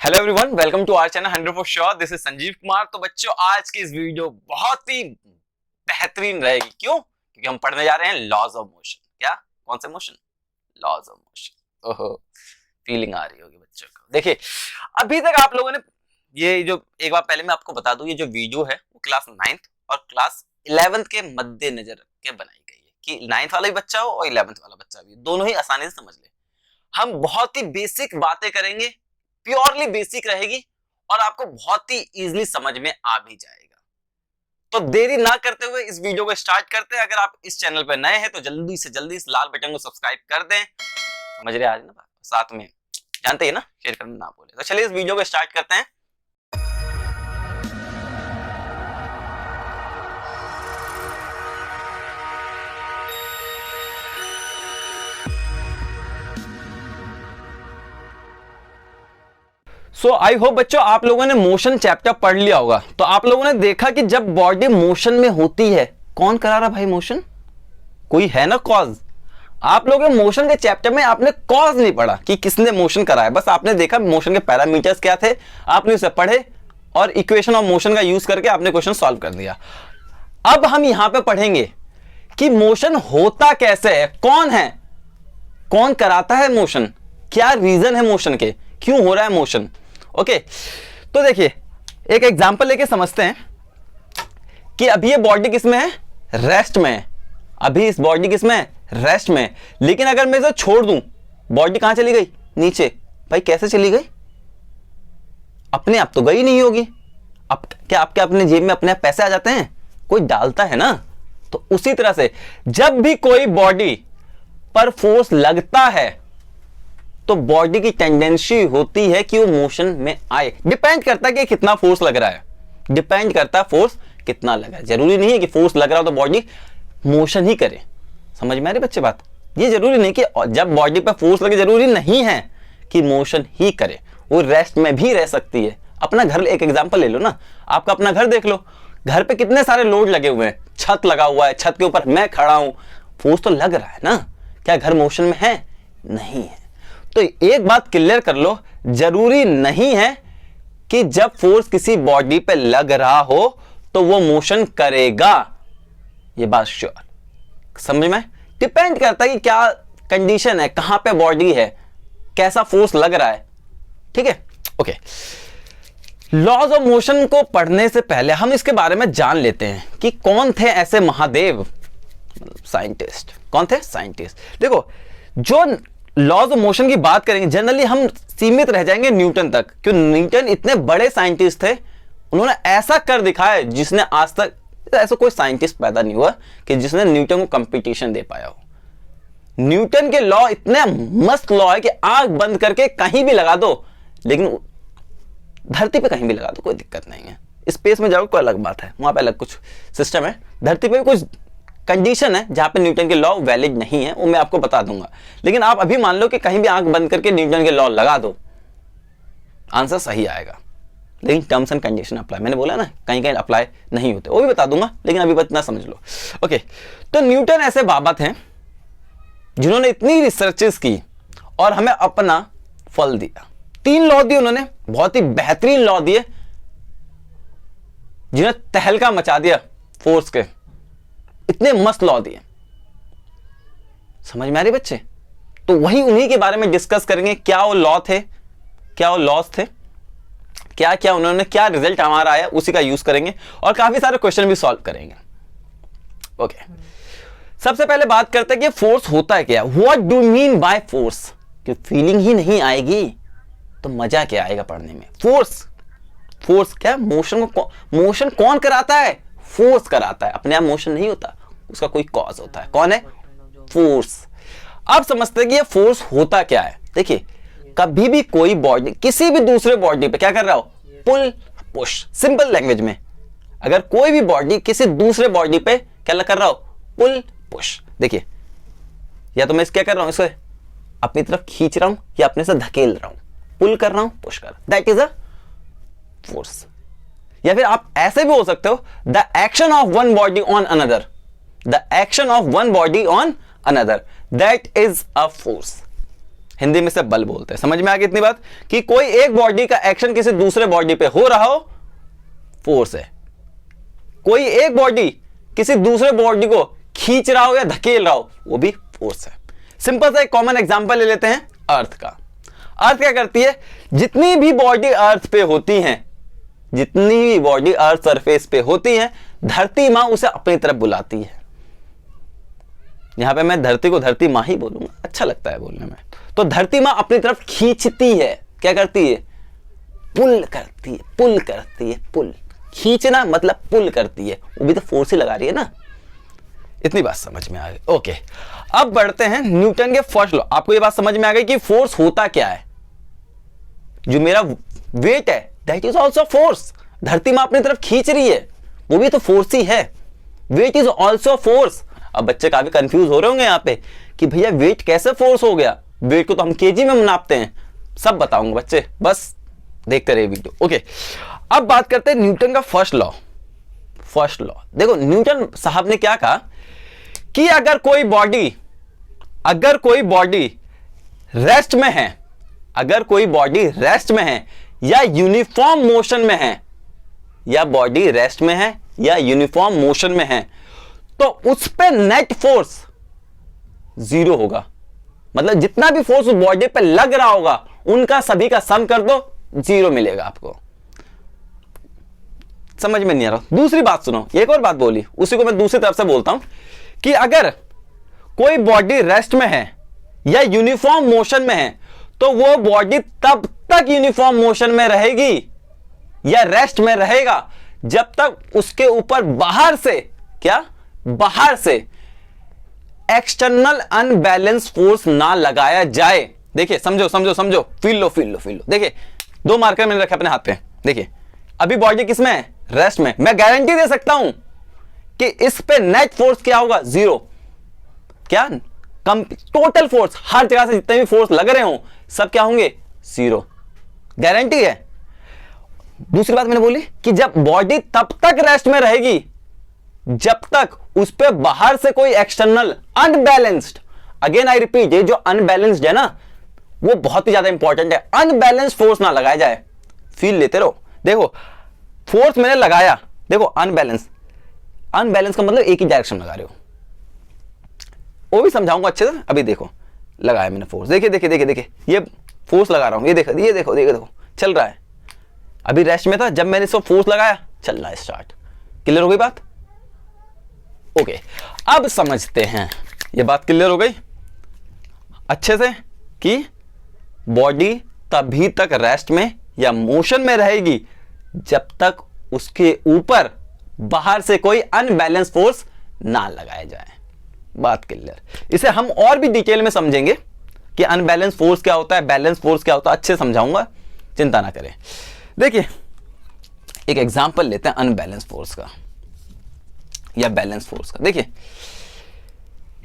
Hello everyone, welcome to our channel 100 for sure. This is Sanjeev Kumar. तो बच्चों, आज की इस वीडियो बहुत ही बेहतरीन रहेगी। क्यों? क्योंकि हम पढ़ने जा रहे हैं लॉज ऑफ मोशन। क्या? कौन से मोशन? Laws of motion. ओहो, फीलिंग आ रही होगी बच्चों को। देखिए, अभी तक आप लोगों ने ये जो, एक बार पहले मैं आपको बता दूं, ये जो वीडियो है वो क्लास 9th और क्लास 11th के मद्देनजर रख के बनाई गई है कि 9th वाला भी बच्चा हो और 11th वाला बच्चा भी, दोनों ही आसानी से समझ ले। हम बहुत ही बेसिक बातें करेंगे, प्योरली बेसिक रहेगी और आपको बहुत ही इजीली समझ में आ भी जाएगा। तो देरी ना करते हुए इस वीडियो को स्टार्ट करते हैं। अगर आप इस चैनल पर नए हैं तो जल्दी से जल्दी इस लाल बटन को सब्सक्राइब कर दें। समझ रहे आ रही ना बात? साथ में जानते हैं ना, शेयर करना ना भूलें। तो चलिए इस वीडियो को स्टार्ट करते हैं। सो आई होप बच्चों आप लोगों ने मोशन चैप्टर पढ़ लिया होगा। तो आप लोगों ने देखा कि जब बॉडी मोशन में होती है, कौन करा रहा भाई मोशन? कोई है ना कॉज। आप लोगों के मोशन के चैप्टर में आपने कॉज नहीं पढ़ा कि किसने मोशन कराया, बस आपने देखा मोशन के पैरामीटर्स क्या थे, आपने उसे पढ़े और इक्वेशन ऑफ मोशन का यूज करके आपने क्वेश्चन सॉल्व कर दिया। अब हम यहां पे पढ़ेंगे कि मोशन होता कैसे है, कौन है, कौन कराता है मोशन, क्या रीजन है मोशन के, क्यों हो रहा है मोशन। ओके, तो देखिए एक एग्जांपल लेके समझते हैं कि अभी ये बॉडी किस में है? रेस्ट में है। अभी इस बॉडी किस में है? रेस्ट में। लेकिन अगर मैं इसे छोड़ दूं, बॉडी कहां चली गई? नीचे। भाई कैसे चली गई? अपने आप तो गई नहीं होगी। अब क्या आपके अपने जेब में अपने आप पैसे आ जाते हैं? कोई डालता है ना। तो उसी तरह से जब भी कोई बॉडी पर फोर्स लगता है तो बॉडी की टेंडेंसी होती है कि वो मोशन में आए। डिपेंड करता है कि कितना फोर्स लग रहा है, डिपेंड करता है फोर्स कितना लगा है। जरूरी नहीं है कि फोर्स लग रहा हो तो बॉडी मोशन ही करे। समझ में आ रही बच्चे बात? ये जरूरी नहीं कि जब बॉडी पर फोर्स लगे, जरूरी नहीं है कि मोशन ही करे, वो रेस्ट में भी रह सकती है। अपना घर, एक एग्जाम्पल ले लो ना, आपका अपना घर देख लो, घर पे कितने सारे लोड लगे हुए हैं, छत लगा हुआ है, छत के ऊपर मैं खड़ा हूं, फोर्स तो लग रहा है ना। क्या घर मोशन में है? नहीं है। तो एक बात क्लियर कर लो, जरूरी नहीं है कि जब फोर्स किसी बॉडी पे लग रहा हो तो वो मोशन करेगा। ये बात श्योर, समझ में? डिपेंड करता है कि क्या कंडीशन है, कहां पे बॉडी है, कैसा फोर्स लग रहा है। ठीक है, ओके। लॉज ऑफ मोशन को पढ़ने से पहले हम इसके बारे में जान लेते हैं कि कौन थे ऐसे महादेव, साइंटिस्ट। कौन थे? साइंटिस्ट। देखो, जो लॉज ऑफ मोशन की बात करेंगे जनरली हम सीमित रह जाएंगे न्यूटन तक, क्यों? न्यूटन इतने बड़े साइंटिस्ट थे, उन्होंने ऐसा कर दिखाया जिसने आज तक ऐसा कोई साइंटिस्ट पैदा नहीं हुआ कि जिसने न्यूटन को कंपटीशन दे पाया हो। न्यूटन के लॉ इतने मस्त लॉ है कि आंख बंद करके कहीं भी लगा दो, लेकिन धरती पे कहीं भी लगा दो कोई दिक्कत नहीं है। स्पेस में जाओ कोई अलग बात है, वहां पे अलग कुछ सिस्टम है। धरती पे कुछ कंडीशन है जहां पे न्यूटन के लॉ वैलिड नहीं है, वो मैं आपको बता दूंगा। लेकिन आप अभी मान लो कि कहीं भी आंख बंद करके न्यूटन के लॉ लगा दो, आंसर सही आएगा। लेकिन टर्म्स एंड कंडीशन अप्लाई, मैंने बोला ना कहीं कहीं अप्लाई नहीं होते, वो भी बता दूंगा, लेकिन अभी इतना समझ लो। ओके, तो न्यूटन ऐसे बाबत हैं जिन्होंने इतनी रिसर्चेस की और हमें अपना फल दिया। 3 लॉ दिए उन्होंने, बहुत ही बेहतरीन लॉ दिए जिन्हें तहलका मचा दिया फोर्स के। इतने मस्त लॉ दिए, समझ में आ रही बच्चे? तो वही उन्हीं के बारे में डिस्कस करेंगे, क्या वो लॉ थे, क्या वो लॉस थे, क्या क्या उन्होंने, क्या रिजल्ट हमारा आया, उसी का यूज करेंगे और काफी सारे क्वेश्चन भी सॉल्व करेंगे। ओके, सबसे पहले बात करते हैं कि फोर्स होता है क्या। What do mean by force? कि फीलिंग ही नहीं आएगी तो मजा क्या आएगा पढ़ने में। फोर्स, फोर्स क्या? मोशन को, मोशन कौन कराता है? फोर्स कराता है, अपने आप मोशन नहीं होता, उसका कोई कॉज होता है। कौन है? फोर्स। अब समझते हैं कि ये फोर्स होता क्या है। देखिए, कभी भी कोई बॉडी किसी भी दूसरे बॉडी पे क्या कर रहा हो? पुल पुश। सिंपल लैंग्वेज में, अगर कोई भी बॉडी किसी दूसरे बॉडी पे क्या कर रहा हो? पुल पुश। देखिए, या तो मैं क्या कर रहा हूं, इसे अपनी तरफ खींच रहा हूं या अपने से धकेल रहा हूं, पुल कर रहा हूं, पुश कर, दैट इज अ फोर्स। या फिर आप ऐसे भी हो सकते हो, the action of one body on another, the action of one body on another, that is a force. Hindi में से बल बोलते हैं। समझ में आ गई इतनी बात कि कोई एक बॉडी का एक्शन किसी दूसरे बॉडी पे हो रहा हो, फोर्स है। कोई एक बॉडी किसी दूसरे बॉडी को खींच रहा हो या धकेल रहा हो, वो भी फोर्स है। सिंपल सा एक कॉमन एग्जांपल ले लेते हैं अर्थ का। अर्थ क्या करती है, जितनी भी बॉडी अर्थ पे होती हैं, जितनी भी बॉडी अर्थ सरफेस पे होती हैं, धरती मां उसे अपनी तरफ बुलाती है। यहां पे मैं धरती को धरती मां ही बोलूंगा, अच्छा लगता है बोलने में। तो धरती मां अपनी तरफ खींचती है, क्या करती है, पुल करती है, पुल करती है, पुल। खींचना मतलब पुल करती है, वो भी तो फोर्स ही लगा रही है ना। इतनी बात समझ में आ गई। ओके, अब बढ़ते हैं न्यूटन के फर्स्ट लॉ। आपको ये बात समझ में आ गई कि फोर्स होता क्या है। जो मेरा वेट है दैट इज ऑल्सो फोर्स। धरती मां अपनी तरफ खींच रही है, वो भी तो फोर्स ही है। Weight is also force. अब बच्चे काफी कंफ्यूज हो रहे होंगे यहाँ पे कि भैया वेट कैसे फोर्स हो गया, वेट को तो हम केजी में नापते हैं। सब बताऊंगा बच्चे, बस देखते रहिए वीडियो। ओके, अब बात करते हैं न्यूटन का फर्स्ट लॉ। फर्स्ट लॉ देखो, न्यूटन साहब ने क्या कहा कि अगर कोई बॉडी रेस्ट में है, अगर कोई बॉडी रेस्ट में है या यूनिफॉर्म मोशन में है, या बॉडी रेस्ट में है या यूनिफॉर्म मोशन में है, तो उस पे नेट फोर्स जीरो होगा। मतलब जितना भी फोर्स उस बॉडी पे लग रहा होगा, उनका सभी का सम कर दो, जीरो मिलेगा आपको। समझ में नहीं आ रहा। दूसरी बात सुनो, एक और बात बोली, उसी को मैं दूसरी तरफ से बोलता हूं कि अगर कोई बॉडी रेस्ट में है या यूनिफॉर्म मोशन में है, तो वो बॉडी तब तक यूनिफॉर्म मोशन में रहेगी या रेस्ट में रहेगा जब तक उसके ऊपर बाहर से, क्या, बाहर से एक्सटर्नल अनबैलेंस फोर्स ना लगाया जाए। देखिए, समझो समझो समझो, feel low feel low feel low. देखिए, दो मार्कर मैंने रखे अपने हाथ पे। देखिए, अभी बॉडी किस में है, रेस्ट में। मैं गारंटी दे सकता हूं कि इस पे नेट फोर्स क्या होगा, जीरो। क्या, कम टोटल फोर्स, हर जगह से जितने भी फोर्स लग रहे हो सब क्या होंगे, जीरो। गारंटी है। दूसरी बात मैंने बोली कि जब बॉडी तब तक रेस्ट में रहेगी जब तक उस पे बाहर से कोई external unbalanced, again I repeat, ये जो अनबैलेंस्ड है ना, वो बहुत ही ज्यादा इंपॉर्टेंट है। अनबैलेंस्ड फोर्स ना लगाया जाए। फील लेते रहो। देखो, फोर्स मैंने लगाया, देखो अनबैलेंस, अनबैलेंस का मतलब एक ही डायरेक्शन लगा रहे हो, वो भी समझाऊंगा अच्छे से। अभी देखो, लगाया मैंने फोर्स, देखिए देखिए देखिए देखिए, ये फोर्स लगा रहा हूं, ये देखो ये देखो देखो देखो, चल रहा है। अभी रेस्ट में था, जब मैंने इसको फोर्स लगाया, चल रहा है स्टार्ट। क्लियर हो गई बात? ओके, अब समझते हैं, ये बात क्लियर हो गई अच्छे से कि बॉडी तभी तक रेस्ट में या मोशन में रहेगी जब तक उसके ऊपर बाहर से कोई अनबैलेंस फोर्स ना लगाया जाए। बात क्लियर। इसे हम और भी डिटेल में समझेंगे कि अनबैलेंस फोर्स क्या होता है, बैलेंस फोर्स क्या होता है, अच्छे समझाऊंगा, चिंता ना करें। देखिए, एक एग्जांपल लेते हैं अनबैलेंस फोर्स का या बैलेंस फोर्स का। देखिए,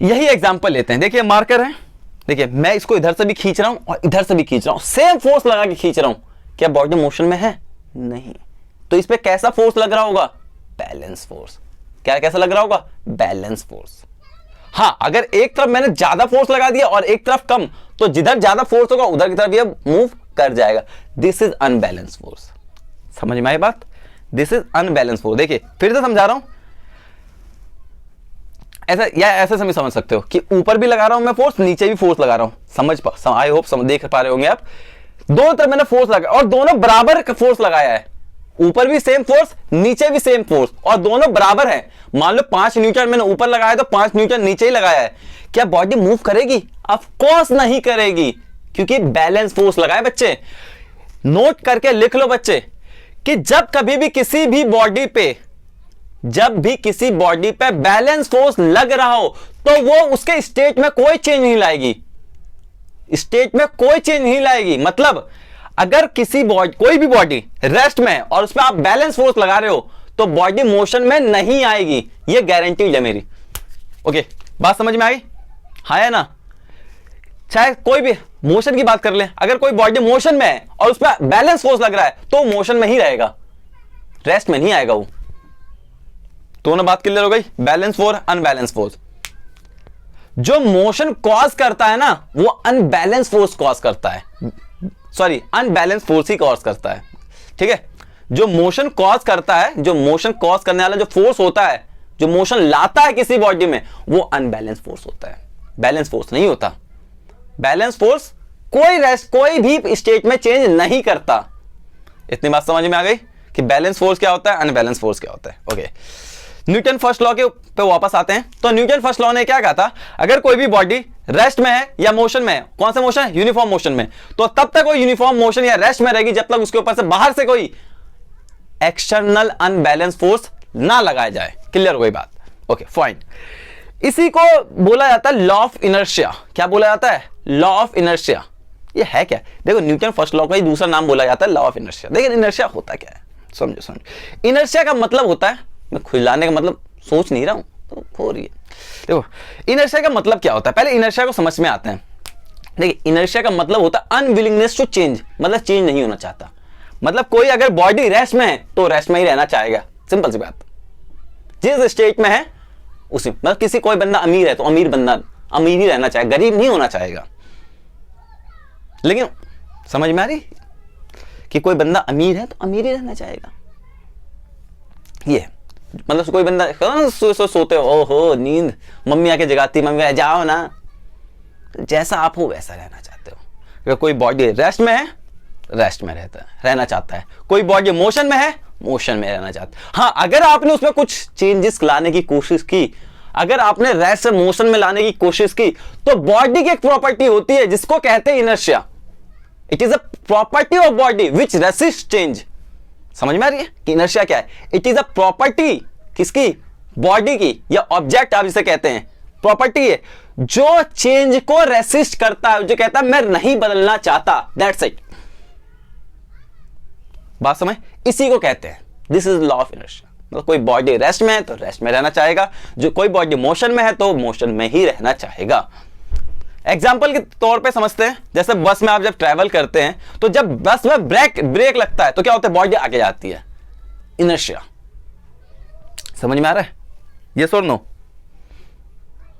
यही एग्जांपल लेते हैं। देखिए, मार्कर है, देखिए मैं इसको इधर से भी खींच रहा हूं और इधर से भी खींच रहा हूं, सेम फोर्स लगा के खींच रहा हूं। क्या बॉडी मोशन में है? नहीं। तो इस पे कैसा फोर्स लग रहा होगा? Balance force. क्या कैसा लग रहा होगा? Balance force. हां, अगर एक तरफ मैंने ज्यादा फोर्स लगा दिया और एक तरफ कम, तो जिधर ज्यादा फोर्स होगा उधर की तरफ ये मूव कर जाएगा। This is unbalance force. समझ में आई बात? This is unbalance force. देखिए, फिर से समझा रहा हूं, ऐसा या ऐसे समझ सकते हो कि ऊपर भी लगा रहा हूं मैं फोर्स, नीचे भी फोर्स लगा रहा हूं। आई होप देख पा रहे होंगे आप। दोनों तरफ मैंने फोर्स लगाया और दोनों बराबर फोर्स लगाया है। ऊपर भी सेम फोर्स, नीचे भी सेम फोर्स, और दोनों बराबर है। मान लो 5 न्यूटन मैंने ऊपर लगाया तो 5 न्यूटन नीचे ही लगाया है। क्या बॉडी मूव करेगी? ऑफ कोर्स नहीं करेगी, क्योंकि बैलेंस फोर्स लगाए। बच्चे नोट करके लिख लो बच्चे कि जब कभी भी किसी भी बॉडी पे, जब भी किसी बॉडी पे बैलेंस फोर्स लग रहा हो, तो वो उसके स्टेट में कोई चेंज नहीं लाएगी। स्टेट में कोई चेंज नहीं लाएगी। मतलब अगर किसी बॉडी, कोई भी बॉडी रेस्ट में है और उसमें आप बैलेंस फोर्स लगा रहे हो, तो बॉडी मोशन में नहीं आएगी। ये गारंटीड है मेरी। ओके, बात समझ में आई? हाँ है ना? चाहे कोई भी मोशन की बात कर ले, अगर कोई बॉडी मोशन में है और उसमें बैलेंस फोर्स लग रहा है, तो मोशन में ही रहेगा, रेस्ट में नहीं आएगा वो। दोनों बात क्लियर हो गई? Balance force, unbalance force. जो मोशन कॉज करता है ना वो अनबैलेंस फोर्स कॉज करता है, सॉरी अनबैलेंस फोर्स ही कॉज करता है, ठीक है। जो मोशन कॉज करता है, जो मोशन कॉज करने वाला जो फोर्स होता है, जो मोशन लाता है किसी बॉडी में, वो अनबैलेंस फोर्स होता है, बैलेंस फोर्स नहीं होता। बैलेंस फोर्स कोई भी स्टेट में चेंज नहीं करता। इतनी बात समझ में आ गई कि बैलेंस फोर्स क्या होता है, अनबैलेंस फोर्स क्या होता है। ओके, न्यूटन फर्स्ट लॉ के पे वापस आते हैं। तो न्यूटन फर्स्ट लॉ ने क्या कहा था, अगर कोई भी बॉडी रेस्ट में है या मोशन में है, कौन सा मोशन है, यूनिफॉर्म मोशन में, तो तब तक वो यूनिफॉर्म मोशन या रेस्ट में रहेगी जब तक उसके ऊपर से बाहर से कोई एक्सटर्नल अनबैलेंस फोर्स ना लगाया जाए। क्लियर हो गई बात? Okay fine. इसी को बोला जाता है लॉ ऑफ इनर्शिया। क्या बोला जाता है? Law of inertia. ये है क्या? देखो, न्यूटन फर्स्ट लॉ का ही दूसरा नाम बोला जाता है लॉ ऑफ इनर्शिया। लेकिन इनर्शिया होता क्या है, समझो। इनर्शिया का मतलब होता है, मैं खुलाने का मतलब सोच नहीं रहा हूं तो हो रही है। देखो, इनर्शिया का मतलब क्या होता है, पहले इनर्शिया को समझ में आते हैं। देखिए, इनर्शिया का मतलब होता है अनविलिंगनेस टू चेंज, मतलब चेंज नहीं होना चाहता। मतलब कोई अगर बॉडी रेस्ट में है तो रेस्ट में ही रहना चाहेगा, सिंपल सी बात। जिस स्टेट में है उसी, मतलब किसी कोई बंदा अमीर है तो अमीर बंदा अमीर ही रहना चाहे, गरीब नहीं होना चाहेगा। लेकिन समझ में आ रही कि कोई बंदा अमीर है तो अमीर ही रहना चाहेगा। ये मतलब कोई बंदा सोते हो, ओहो नींद, मम्मी आके जगाती, मम्मी जाओ ना, जैसा आप हो वैसा रहना चाहते हो। अगर कोई बॉडी रेस्ट में है, रेस्ट में रहना चाहता है। कोई बॉडी मोशन में है, मोशन में रहना चाहता है। हाँ, अगर आपने उसमें कुछ चेंजेस लाने की कोशिश की, अगर आपने रेस्ट से मोशन में लाने की कोशिश की, तो बॉडी की एक प्रॉपर्टी होती है जिसको कहते हैं inertia. It is a property of body which resist change. समझ में आ रही है कि इनर्शिया क्या है? इट इज अ प्रॉपर्टी किसकी? बॉडी की, या ऑब्जेक्ट आप इसे कहते हैं, प्रॉपर्टी है जो चेंज को रेसिस्ट करता है, जो कहता है मैं नहीं बदलना चाहता। That's it. बात समझ? इसी को कहते हैं, this is law of inertia. मतलब कोई बॉडी रेस्ट में है तो रेस्ट में रहना चाहेगा, जो कोई बॉडी मोशन में है तो मोशन में ही रहना चाहेगा। एग्जाम्पल के तौर पे समझते हैं, जैसे बस में आप जब ट्रैवल करते हैं तो जब बस में ब्रेक लगता है तो क्या होता है, बॉडी आगे जाती है, इनर्शिया। समझ में आ रहा है? यस और नो?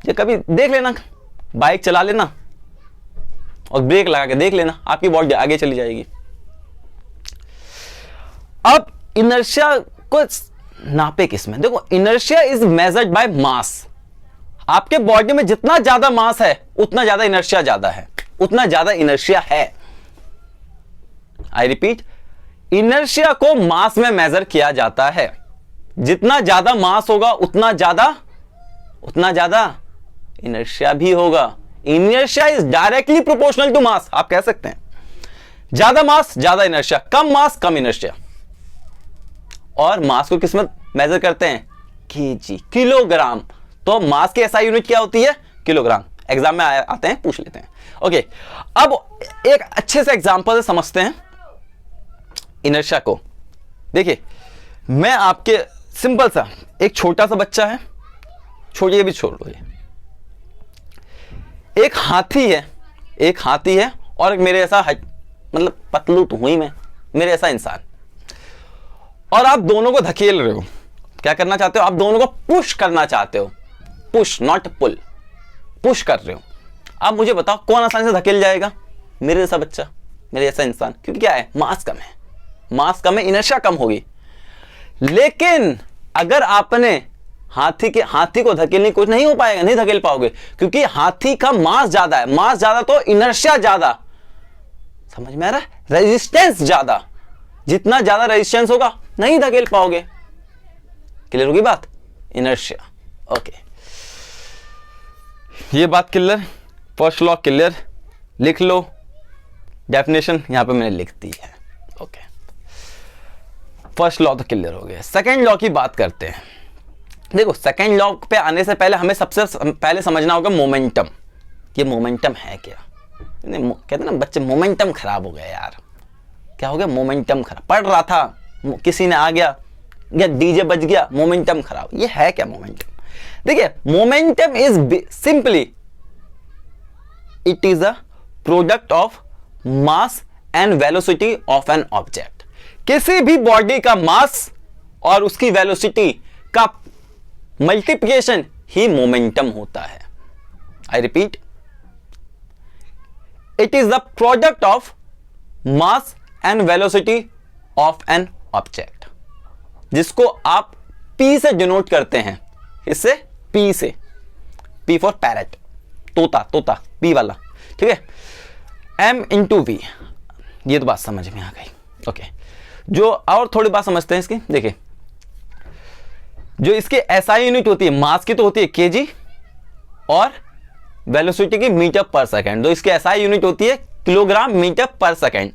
ये कभी देख लेना, बाइक चला लेना और ब्रेक लगा के देख लेना, आपकी बॉडी आगे चली जाएगी। अब इनर्शिया को नापे किसमें? देखो, inertia is measured by mass. आपके बॉडी में जितना ज्यादा मास है उतना ज्यादा इनर्शिया ज्यादा है, उतना ज्यादा इनर्शिया है। आई रिपीट, इनर्शिया को मास में मेजर किया जाता है। जितना ज्यादा मास होगा उतना ज्यादा इनर्शिया भी होगा। Inertia is directly proportional to mass, आप कह सकते हैं। ज्यादा मास ज्यादा इनर्शिया, कम मास कम इनर्शिया। और मास को किस में मेजर करते हैं? KG, kilogram. तो मास की एसआई यूनिट क्या होती है? किलोग्राम। एग्जाम में आते हैं, पूछ लेते हैं। ओके, अब एक अच्छे से एग्जांपल से समझते हैं इनर्शिया को। देखिए, मैं आपके सिंपल सा, एक छोटा सा बच्चा है, छोड़िए भी छोड़ दो, एक हाथी है और एक मेरे ऐसा मतलब पतलू तो हुई मैं, मेरे ऐसा इंसान, और आप दोनों को धकेल रहे हो। क्या करना चाहते हो? आप दोनों को पुश करना चाहते हो। पुश नॉट पुल, पुश कर रहे हो। अब मुझे बताओ कौन आसानी से धकेल जाएगा? मेरे जैसा बच्चा, मेरे जैसा इंसान, क्योंकि क्या है, मास कम है, इनर्शिया कम होगी। लेकिन अगर आपने हाथी को धकेलने की कोशिश, नहीं हो पाएगा, नहीं धकेल पाओगे, क्योंकि हाथी का मास ज्यादा है। मास ज्यादा तो इनर्शिया ज्यादा। समझ में आ रहा है? रेजिस्टेंस ज्यादा, जितना ज्यादा रेजिस्टेंस होगा नहीं धकेल पाओगे। क्लियर होगी बात? इनर्शिया। ओके, ये बात क्लियर, फर्स्ट लॉ क्लियर। लिख लो, डेफिनेशन यहां पे मैंने लिख दी है। ओके, फर्स्ट लॉ तो क्लियर हो गया। सेकंड लॉ की बात करते हैं। देखो, सेकंड लॉ पे आने से पहले हमें सबसे पहले समझना होगा मोमेंटम। ये मोमेंटम है क्या? कहते हैं ना बच्चे, मोमेंटम खराब हो गया यार। क्या हो गया? मोमेंटम खराब। पढ़ रहा था, किसी ने आ गया या डीजे बज गया, मोमेंटम खराब। ये है क्या मोमेंटम? देखिए, momentum is simply it is a product of mass and velocity of an object. किसी भी बॉडी का मास और उसकी वेलोसिटी का मल्टीप्लिकेशन ही मोमेंटम होता है। I repeat, it is the product of mass and velocity of an object, जिसको आप P से डिनोट करते हैं, इससे P से, P फॉर पैरेट, तोता, तोता P वाला, ठीक है। M इंटू V, ये तो बात समझ में आ गई। ओके, जो और थोड़ी बात समझते हैं इसकी, देखिए जो इसकी SI यूनिट होती है, मास की तो होती है kg और वेलोसिटी की मीटर पर सेकेंड, तो इसकी SI यूनिट होती है किलोग्राम मीटर पर सेकेंड।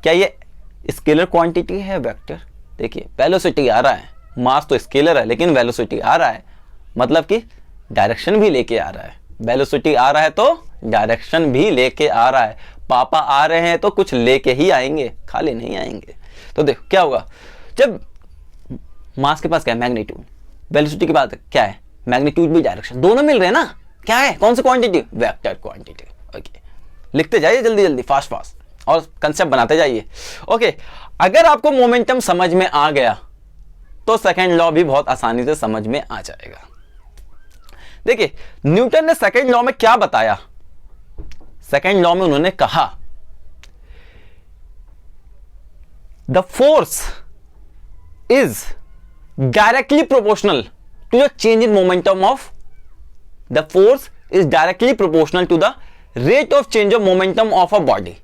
क्या ये स्केलर क्वांटिटी है, वेक्टर? देखिए वेलोसिटी आ रहा है, मास तो स्केलर है लेकिन वेलोसिटी आ रहा है, मतलब कि डायरेक्शन भी लेके आ रहा है। वेलोसिटी आ रहा है तो डायरेक्शन भी लेके आ रहा है। पापा आ रहे हैं तो कुछ लेके ही आएंगे, खाली नहीं आएंगे। तो देखो क्या होगा, जब मास के पास क्या है, मैग्नीट्यूड, वेलोसिटी के बाद क्या है, मैग्नीट्यूड भी डायरेक्शन, दोनों मिल रहे हैं ना। क्या है, कौन सी क्वांटिटी, वेक्टर क्वांटिटी। ओके, लिखते जाइए जल्दी जल्दी, फास्ट फास्ट, और कंसेप्ट बनाते जाइए। ओके, अगर आपको मोमेंटम समझ में आ गया तो सेकंड लॉ भी बहुत आसानी से समझ में आ जाएगा। देखिए न्यूटन ने सेकंड लॉ में क्या बताया, सेकंड लॉ में उन्होंने कहा the force is directly proportional to the change in momentum of, the force is directly proportional to the rate of change of momentum of a body.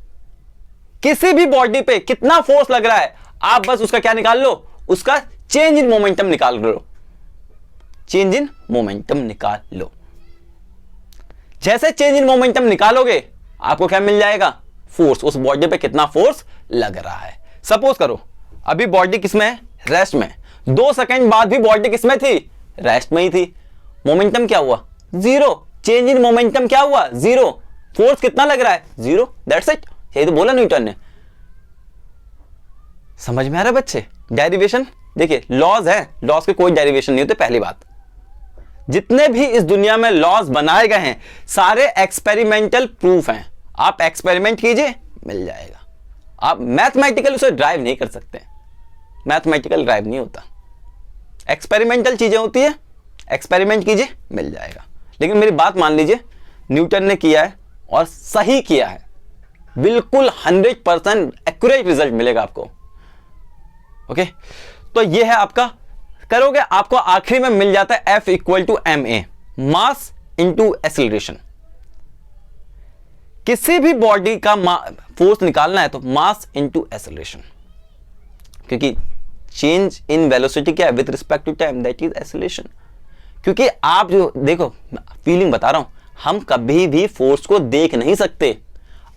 किसी भी body पे कितना फोर्स लग रहा है, आप बस उसका क्या निकाल लो, उसका चेंज इन मोमेंटम निकाल लो, चेंज इन मोमेंटम निकाल लो। जैसे चेंज इन मोमेंटम निकालोगे आपको क्या मिल जाएगा, फोर्स, उस बॉडी पे कितना फोर्स लग रहा है। सपोज करो अभी बॉडी किसमें है, रेस्ट में, 2 सेकंड बाद भी बॉडी किसमें थी, रेस्ट में ही थी। मोमेंटम क्या हुआ, जीरो, चेंज इन मोमेंटम क्या हुआ, जीरो। फोर्स कितना लग रहा है, जीरो, दैट्स इट। यही तो बोला न्यूटन ने। समझ में आ रहा है बच्चे, डेरिवेशन देखिए, लॉज है, लॉज के कोई डेरिवेशन नहीं होते। पहली बात, जितने भी इस दुनिया में लॉज बनाए गए हैं सारे एक्सपेरिमेंटल प्रूफ हैं। आप एक्सपेरिमेंट कीजिए मिल जाएगा, आप मैथमेटिकल उसे ड्राइव नहीं कर सकते, मैथमेटिकल ड्राइव नहीं होता, एक्सपेरिमेंटल चीजें होती है, एक्सपेरिमेंट कीजिए मिल जाएगा। लेकिन मेरी बात मान लीजिए, न्यूटन ने किया है और सही किया है, बिल्कुल 100% एक्यूरेट रिजल्ट मिलेगा आपको। ओके, तो ये है आपका, करोगे आपको आखिरी में मिल जाता है F equal to ma, mass into acceleration. किसी भी बॉडी का फोर्स निकालना है तो मास इंटू एक्सीलरेशन, क्योंकि चेंज इन वेलोसिटी क्या है with respect to time, that is acceleration. क्योंकि आप जो देखो, फीलिंग बता रहा हूं, हम कभी भी फोर्स को देख नहीं सकते,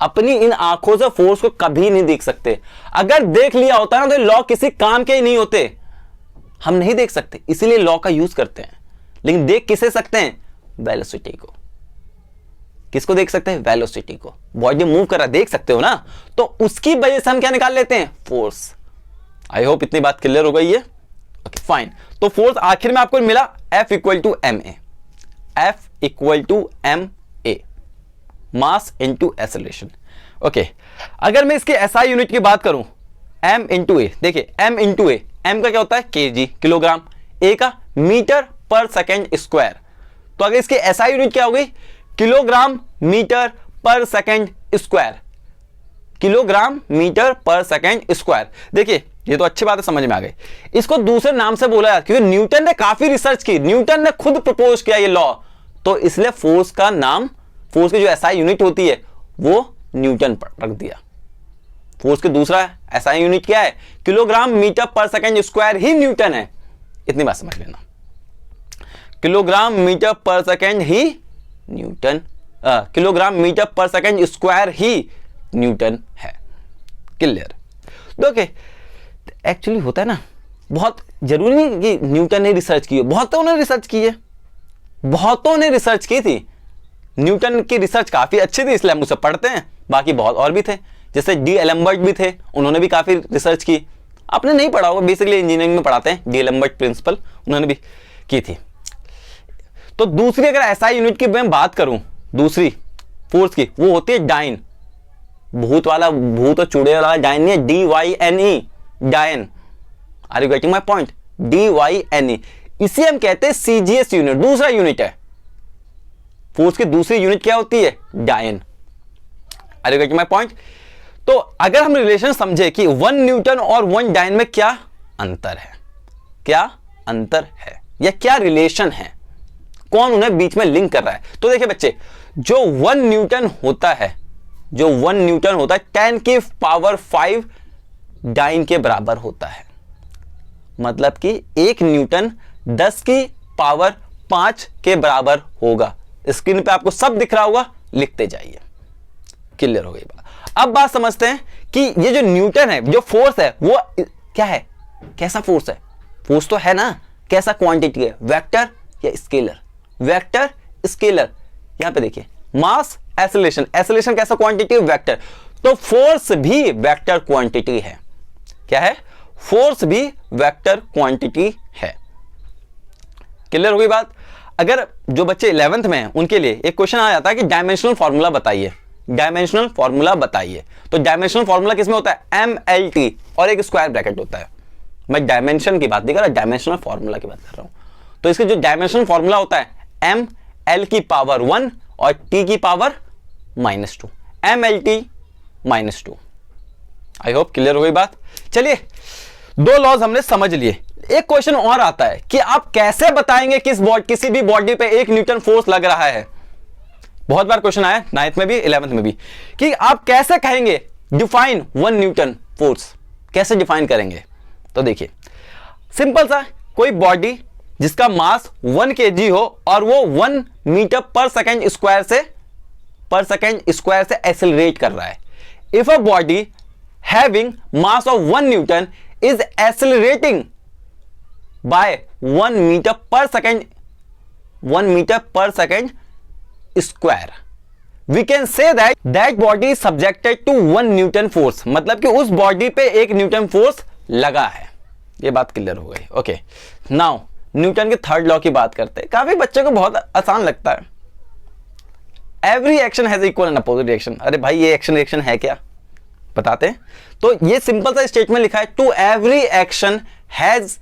अपनी इन आंखों से फोर्स को कभी नहीं देख सकते। अगर देख लिया होता ना तो लॉ किसी काम के ही नहीं होते। हम नहीं देख सकते, इसीलिए लॉ का यूज करते हैं। लेकिन देख किसे सकते हैं, वेलोसिटी को। किसको देख सकते हैं, वेलोसिटी को। बॉडी मूव कर रहा है, देख सकते हो ना, तो उसकी वजह से हम क्या निकाल लेते हैं, फोर्स। आई होप इतनी बात क्लियर हो गई है। ओके फाइन, तो फोर्स आखिर में आपको मिला F equal to ma, F equal to ma, mass into acceleration. Okay, अगर मैं इसके SI यूनिट की बात करूं, m इंटू ए, देखिए m इंटू ए, m का क्या होता है kg, किलोग्राम, a का मीटर पर सेकेंड स्क्वायर। तो अगर इसकी SI यूनिट क्या होगी, kilogram metre per second square, kilogram metre per second square. देखिए ये तो अच्छी बात है, समझ में आ गई। इसको दूसरे नाम से बोला जाता है क्योंकि न्यूटन ने काफी रिसर्च की, न्यूटन ने खुद प्रपोज किया ये लॉ, तो इसलिए फोर्स का नाम, फोर्स की जो SI यूनिट होती है वो न्यूटन पर रख दिया। फोर्स की दूसरा SI यूनिट क्या है, kilogram metre per second square ही न्यूटन है। इतनी बात समझ लेना, किलोग्राम मीटर पर सेकेंड ही Newton, kilogram metre per second square ही न्यूटन है। क्लियर। देखिए एक्चुअली होता है ना, बहुत जरूरी नहीं कि न्यूटन ने रिसर्च की हो, बहुतों ने रिसर्च की है, बहुतों ने रिसर्च की थी। न्यूटन की रिसर्च काफी अच्छी थी इसलिए हम उसे पढ़ते हैं, बाकी बहुत और भी थे, जैसे डी एलम्बर्ट भी थे, उन्होंने भी काफी रिसर्च की। आपने नहीं पढ़ा होगा, बेसिकली इंजीनियरिंग में पढ़ाते हैं, डी एलम्बर्ट प्रिंसिपल, उन्होंने भी की थी। तो दूसरी अगर SI यूनिट की मैं बात करूं, दूसरी फोर्स की, वो होती है डाइन। भूत वाला, भूत और चूड़े वाला डाइन नहीं है, DYNE, dyne. Are you getting my point, DYNE। इसे हम कहते हैं CGS यूनिट, दूसरा यूनिट है फोर्स की दूसरी यूनिट क्या होती है? Dyne. Are you getting my point? तो अगर हम रिलेशन समझे कि 1 न्यूटन और 1 डायन में क्या अंतर है, क्या अंतर है या क्या रिलेशन है, कौन उन्हें बीच में लिंक कर रहा है, तो देखिए बच्चे, जो 1 न्यूटन होता है, जो 1 न्यूटन होता है 10 की पावर 5 डाइन के बराबर होता है। मतलब कि 1 न्यूटन 10 की पावर 5 के बराबर होगा। स्क्रीन पे आपको सब दिख रहा होगा, लिखते जाइए। क्लियर हो गई बात। अब बात समझते हैं कि ये जो न्यूटन है, जो फोर्स है, वो क्या है, कैसा फोर्स है? फोर्स तो है ना, कैसा क्वांटिटी है? वेक्टर या स्केलर? Vector, scalar. यहां पे देखिए, मास, एक्सेलरेशन। एक्सेलरेशन कैसा क्वांटिटी है? वेक्टर। तो फोर्स भी वेक्टर क्वांटिटी है। क्या है? फोर्स भी वेक्टर क्वांटिटी है। क्लियर हो गई बात? अगर जो बच्चे 11th में हैं उनके लिए एक क्वेश्चन आ जाता है कि डायमेंशनल फॉर्मूला बताइए, डायमेंशनल फॉर्मूला बताइए। तो डायमेंशनल फॉर्मूला किसमें होता है? MLT और एक स्क्वायर ब्रैकेट होता है। मैं डायमेंशन की बात नहीं कर रहा, डायमेंशनल फॉर्मूला की बात कर रहा हूं। तो इसके जो डायमेंशनल फॉर्मूला होता है ML की पावर 1 और T की power -2, MLT -2। I hope clear हो गई बात। चलिए, 2 लॉज हमने समझ लिए। एक क्वेश्चन और आता है कि आप कैसे बताएंगे किसी भी बॉडी पे 1 न्यूटन फोर्स लग रहा है। बहुत बार क्वेश्चन आया 9th में भी 11th में भी कि आप कैसे कहेंगे डिफाइन 1 न्यूटन फोर्स, कैसे डिफाइन करेंगे? तो देखिए, सिंपल सा, कोई बॉडी जिसका मास 1 kg हो और वो 1 मीटर पर सेकेंड स्क्वायर से एक्सेलरेट कर रहा है। If a body having mass of 1 newton is accelerating by 1 metre per second square, we can say that body subjected to 1 newton force. मतलब कि उस बॉडी पे 1 न्यूटन फोर्स लगा है। ये बात क्लियर हो गई। ओके, नाउ न्यूटन के 3rd लॉ की बात करते हैं। काफी बच्चों को बहुत आसान लगता है, every action has equal and opposite reaction. अरे भाई, ये एक्शन रिएक्शन है क्या, बताते हैं। तो ये सिंपल सा स्टेटमेंट लिखा है, to every action has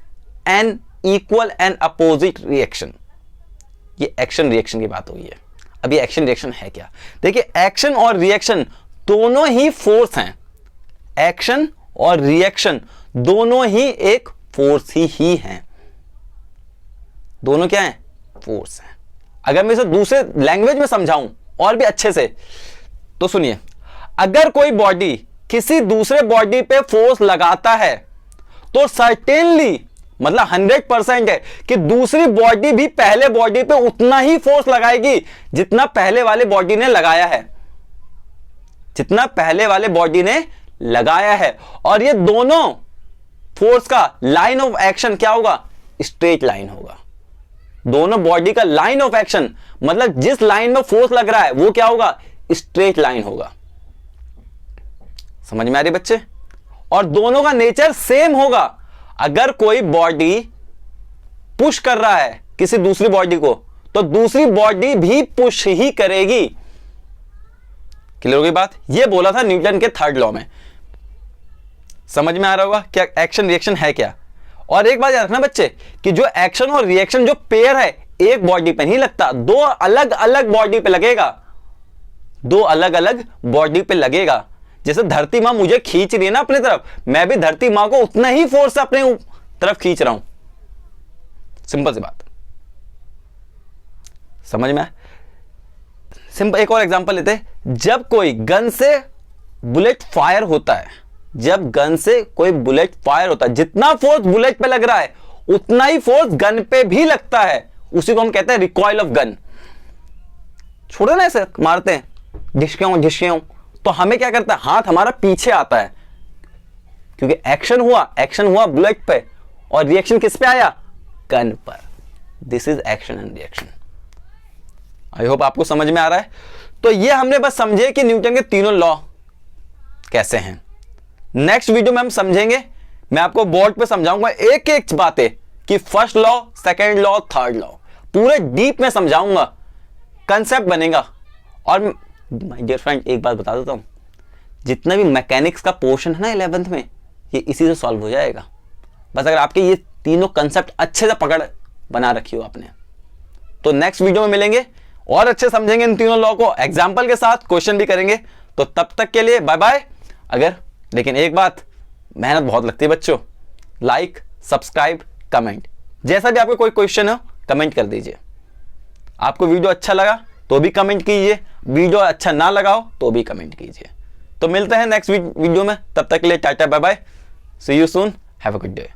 an equal and opposite reaction. ये एक्शन रिएक्शन की बात हुई है। अब ये एक्शन रिएक्शन है क्या? देखिए, एक्शन और रिएक्शन दोनों ही फोर्स हैं। एक्शन और रिएक्शन दोनों ही एक फोर्स ही हैं। दोनों क्या हैं? फोर्स हैं। अगर मैं इसे दूसरे लैंग्वेज में समझाऊं और भी अच्छे से, तो सुनिए, अगर कोई बॉडी किसी दूसरे बॉडी पे फोर्स लगाता है तो सर्टेनली, मतलब 100% है कि दूसरी बॉडी भी पहले बॉडी पे उतना ही फोर्स लगाएगी जितना पहले वाले बॉडी ने लगाया है, जितना पहले वाले बॉडी ने लगाया है। और ये दोनों फोर्स का लाइन ऑफ एक्शन क्या होगा? स्ट्रेट लाइन होगा। दोनों बॉडी का लाइन ऑफ एक्शन, मतलब जिस लाइन में फोर्स लग रहा है वो क्या होगा? स्ट्रेट लाइन होगा। समझ में आ रही बच्चे? और दोनों का नेचर सेम होगा। अगर कोई बॉडी पुश कर रहा है किसी दूसरी बॉडी को, तो दूसरी बॉडी भी पुश ही करेगी। क्लियर हो गई बात? ये बोला था न्यूटन के 3rd लॉ में। समझ में आ रहा होगा क्या एक्शन रिएक्शन है क्या? और एक बात याद रखना बच्चे कि जो एक्शन और रिएक्शन जो पेयर है, एक बॉडी पे नहीं लगता, 2 अलग अलग बॉडी पे लगेगा। 2 अलग अलग बॉडी पे लगेगा। जैसे धरती मां मुझे खींच रही है ना अपनी तरफ, मैं भी धरती मां को उतना ही फोर्स से अपने तरफ खींच रहा हूं। सिंपल सी बात, समझ में? सिंपल एक और एग्जांपल लेते हैं। जब कोई गन से बुलेट फायर होता है, जब गन से कोई बुलेट फायर होता है, जितना फोर्स बुलेट पे लग रहा है उतना ही फोर्स गन पे भी लगता है। उसी को हम कहते हैं रिकॉइल ऑफ गन। छोड़ो ना, ऐसे मारते हैं झिशके, तो हमें क्या करता है? हाथ हमारा पीछे आता है, क्योंकि एक्शन हुआ बुलेट पे और रिएक्शन किस पे आया? गन पर। This is action and reaction. I hope आपको समझ में आ रहा है। तो ये हमने बस समझे कि न्यूटन के तीनों लॉ कैसे हैं। नेक्स्ट वीडियो में हम समझेंगे, मैं आपको बोर्ड पे समझाऊंगा एक एक बातें कि first law, second law, third law, पूरे डीप में समझाऊंगा, कंसेप्ट बनेगा। और माय डियर फ्रेंड, एक बात बता देता हूं, जितना भी मैकेनिक्स का पोर्शन है ना 11th में, ये इसी से सॉल्व हो जाएगा। बस अगर आपके ये तीनों कंसेप्ट अच्छे से पकड़ बना रखी हो आपने। तो नेक्स्ट वीडियो में मिलेंगे और अच्छे समझेंगे इन तीनों लॉ को, एग्जाम्पल के साथ क्वेश्चन भी करेंगे। तो तब तक के लिए बाय बाय। लेकिन एक बात, मेहनत बहुत लगती है बच्चों। लाइक, सब्सक्राइब, कमेंट, जैसा भी आपको कोई क्वेश्चन हो कमेंट कर दीजिए। आपको वीडियो अच्छा लगा तो भी कमेंट कीजिए, वीडियो अच्छा ना लगा हो तो भी कमेंट कीजिए। तो मिलते हैं नेक्स्ट वीडियो में, तब तक के लिए tata bye bye, see you soon, have a good day.